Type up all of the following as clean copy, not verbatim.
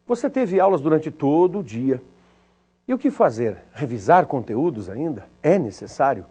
Você teve aulas durante todo o dia. E o que fazer? Revisar conteúdos ainda? É necessário?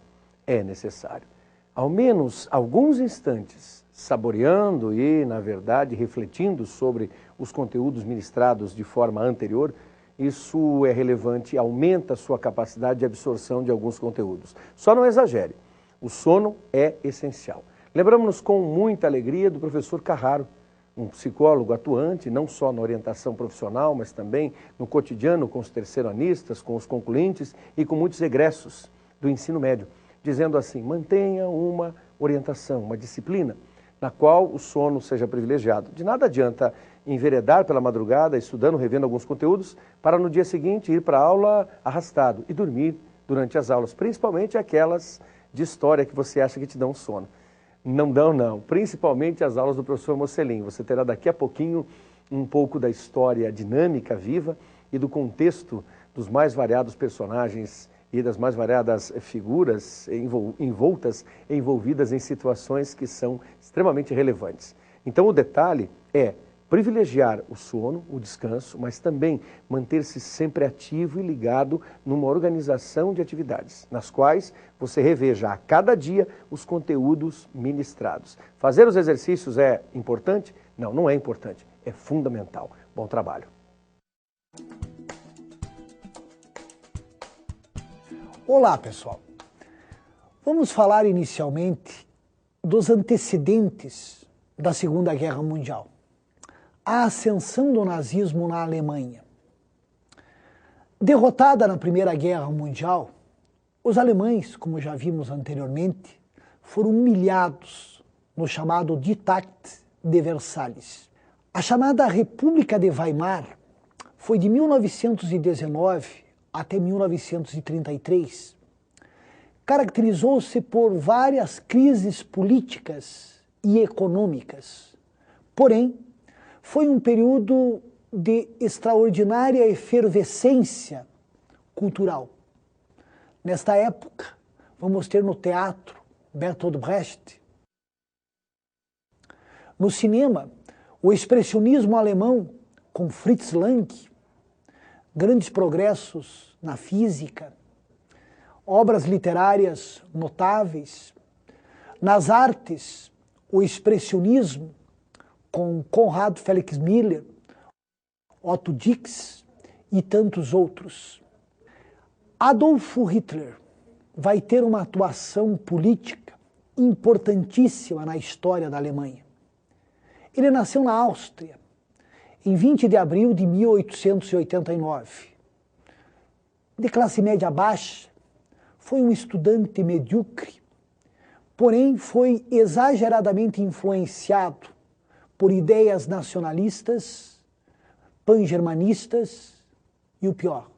É necessário. Ao menos alguns instantes, saboreando e, na verdade, refletindo sobre os conteúdos ministrados de forma anterior, isso é relevante e aumenta a sua capacidade de absorção de alguns conteúdos. Só não exagere. O sono é essencial. Lembramos-nos com muita alegria do professor Carraro, um psicólogo atuante, não só na orientação profissional, mas também no cotidiano com os terceiranistas, com os concluintes e com muitos egressos do ensino médio, dizendo assim: mantenha uma orientação, uma disciplina na qual o sono seja privilegiado. De nada adianta enveredar pela madrugada, estudando, revendo alguns conteúdos, para no dia seguinte ir para a aula arrastado e dormir durante as aulas, principalmente aquelas de história que você acha que te dão sono. Não dão, não. Principalmente as aulas do professor Mocelin. Você terá daqui a pouquinho um pouco da história dinâmica, viva, e do contexto dos mais variados personagens e das mais variadas figuras envolvidas em situações que são extremamente relevantes. Então o detalhe é privilegiar o sono, o descanso, mas também manter-se sempre ativo e ligado numa organização de atividades, nas quais você reveja a cada dia os conteúdos ministrados. Fazer os exercícios é importante? Não, não é importante, é fundamental. Bom trabalho. Olá, pessoal. Vamos falar inicialmente dos antecedentes da Segunda Guerra Mundial. A ascensão do nazismo na Alemanha. Derrotada na Primeira Guerra Mundial, os alemães, como já vimos anteriormente, foram humilhados no chamado Diktat de Versalhes. A chamada República de Weimar foi de 1919 até 1933. Caracterizou-se por várias crises políticas e econômicas. Porém, foi um período de extraordinária efervescência cultural. Nesta época, vamos ter no teatro Bertolt Brecht. No cinema, o expressionismo alemão com Fritz Lang, grandes progressos na física, obras literárias notáveis. Nas artes, o expressionismo com Conrad Felix Miller, Otto Dix e tantos outros. Adolf Hitler vai ter uma atuação política importantíssima na história da Alemanha. Ele nasceu na Áustria, em 20 de abril de 1889. De classe média baixa, foi um estudante medíocre, porém foi exageradamente influenciado por ideias nacionalistas, pan-germanistas e o pior,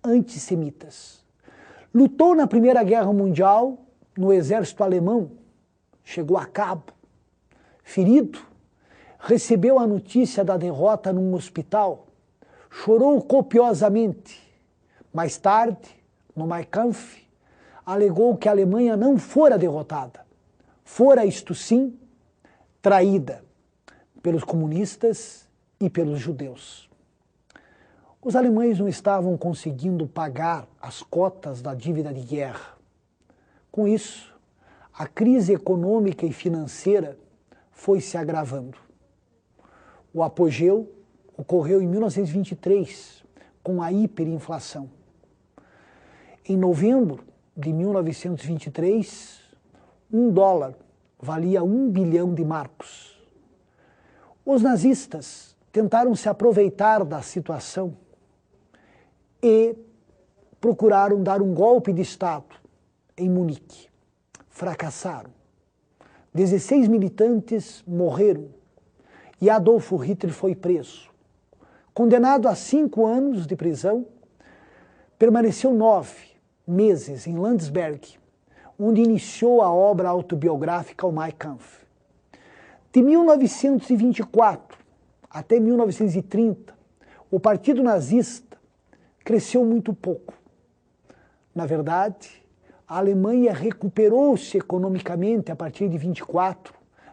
antissemitas. Lutou na Primeira Guerra Mundial no exército alemão, chegou a cabo, ferido, recebeu a notícia da derrota num hospital, chorou copiosamente. Mais tarde, no Mein Kampf, alegou que a Alemanha não fora derrotada, fora, isto sim, traída pelos comunistas e pelos judeus. Os alemães não estavam conseguindo pagar as cotas da dívida de guerra. Com isso, a crise econômica e financeira foi se agravando. O apogeu ocorreu em 1923, com a hiperinflação. Em novembro de 1923, $1 valia 1 bilhão de marcos. Os nazistas tentaram se aproveitar da situação e procuraram dar um golpe de Estado em Munique. Fracassaram. 16 militantes morreram e Adolf Hitler foi preso. Condenado a 5 anos de prisão, permaneceu 9 meses em Landsberg, onde iniciou a obra autobiográfica O Mein Kampf. De 1924 até 1930, o Partido Nazista cresceu muito pouco. Na verdade, a Alemanha recuperou-se economicamente a partir de 24,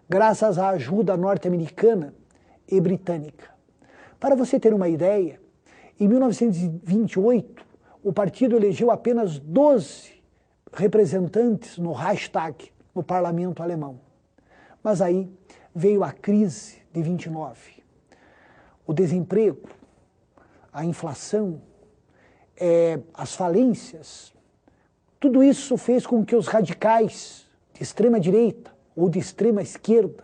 graças à ajuda norte-americana e britânica. Para você ter uma ideia, em 1928, o partido elegeu apenas 12 representantes no Reichstag, no parlamento alemão. Mas aí veio a crise de 29. O desemprego, a inflação, as falências, tudo isso fez com que os radicais de extrema direita ou de extrema esquerda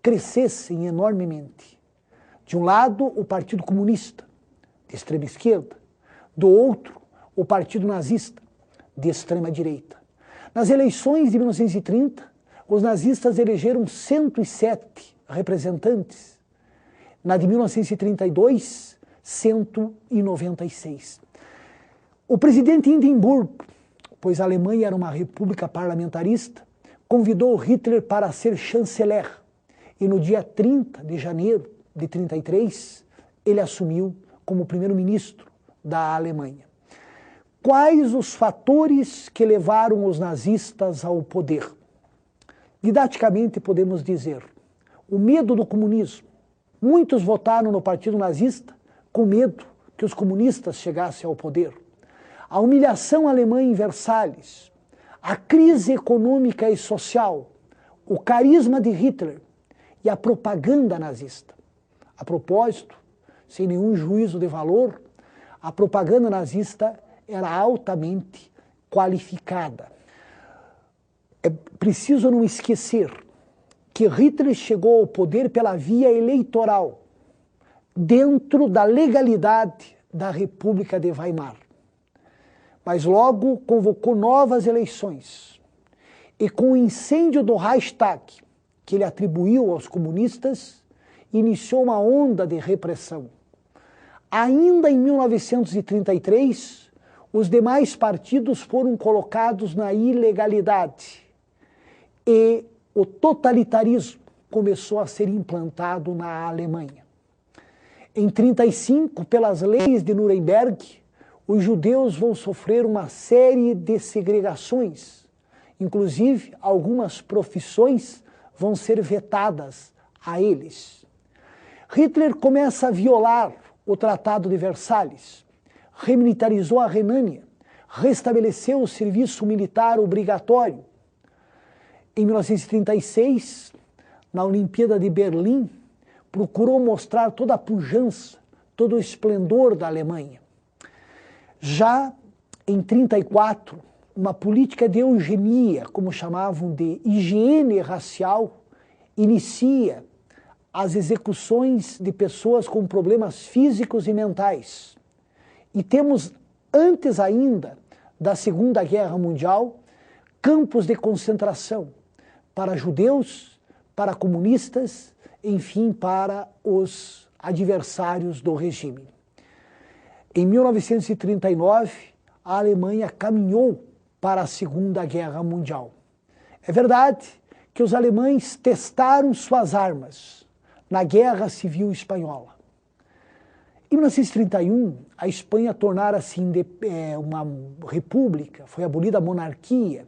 crescessem enormemente. De um lado, o Partido Comunista, de extrema esquerda. Do outro, o Partido Nazista, de extrema direita. Nas eleições de 1930, os nazistas elegeram 107 representantes. Na de 1932, 196. O presidente Hindenburg, pois a Alemanha era uma república parlamentarista, convidou Hitler para ser chanceler. E no dia 30 de janeiro de 33, ele assumiu como primeiro-ministro da Alemanha. Quais os fatores que levaram os nazistas ao poder? Didaticamente podemos dizer, o medo do comunismo. Muitos votaram no partido nazista com medo que os comunistas chegassem ao poder. A humilhação alemã em Versalhes, a crise econômica e social, o carisma de Hitler e a propaganda nazista. A propósito, sem nenhum juízo de valor, a propaganda nazista era altamente qualificada. É preciso não esquecer que Hitler chegou ao poder pela via eleitoral, dentro da legalidade da República de Weimar. Mas logo convocou novas eleições. E com o incêndio do Reichstag, que ele atribuiu aos comunistas, iniciou uma onda de repressão. Ainda em 1933, os demais partidos foram colocados na ilegalidade e o totalitarismo começou a ser implantado na Alemanha. Em 1935, pelas leis de Nuremberg, os judeus vão sofrer uma série de segregações. Inclusive, algumas profissões vão ser vetadas a eles. Hitler começa a violar o Tratado de Versalhes, remilitarizou a Renânia, restabeleceu o serviço militar obrigatório. Em 1936, na Olimpíada de Berlim, procurou mostrar toda a pujança, todo o esplendor da Alemanha. Já em 1934, uma política de eugenia, como chamavam de higiene racial, inicia as execuções de pessoas com problemas físicos e mentais. E temos, antes ainda da Segunda Guerra Mundial, campos de concentração para judeus, para comunistas, enfim, para os adversários do regime. Em 1939, a Alemanha caminhou para a Segunda Guerra Mundial. É verdade que os alemães testaram suas armas na Guerra Civil Espanhola. Em 1931, a Espanha tornara-se uma república, foi abolida a monarquia,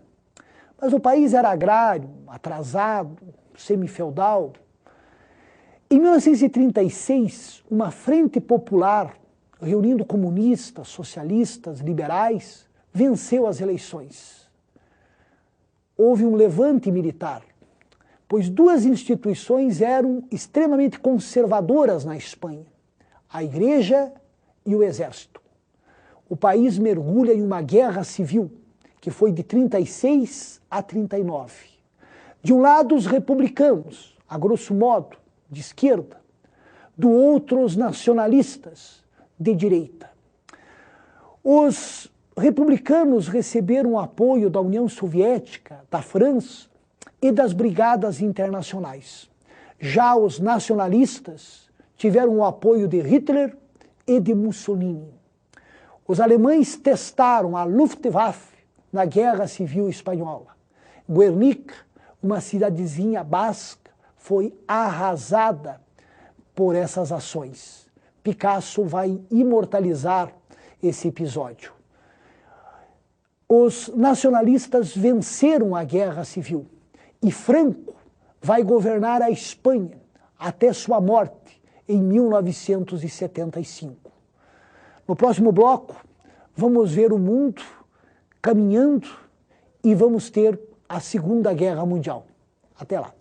mas o país era agrário, atrasado, semifeudal. Em 1936, uma frente popular, reunindo comunistas, socialistas, liberais, venceu as eleições. Houve um levante militar, pois duas instituições eram extremamente conservadoras na Espanha, a Igreja e o Exército. O país mergulha em uma guerra civil, que foi de 36 a 39. De um lado, os republicanos, a grosso modo, de esquerda, do outro, os nacionalistas, de direita. Os republicanos receberam o apoio da União Soviética, da França e das brigadas internacionais. Já os nacionalistas tiveram o apoio de Hitler e de Mussolini. Os alemães testaram a Luftwaffe na Guerra Civil Espanhola. Guernica, uma cidadezinha basca, foi arrasada por essas ações. Picasso vai imortalizar esse episódio. Os nacionalistas venceram a Guerra Civil e Franco vai governar a Espanha até sua morte em 1975. No próximo bloco, vamos ver o mundo caminhando e vamos ter a Segunda Guerra Mundial. Até lá.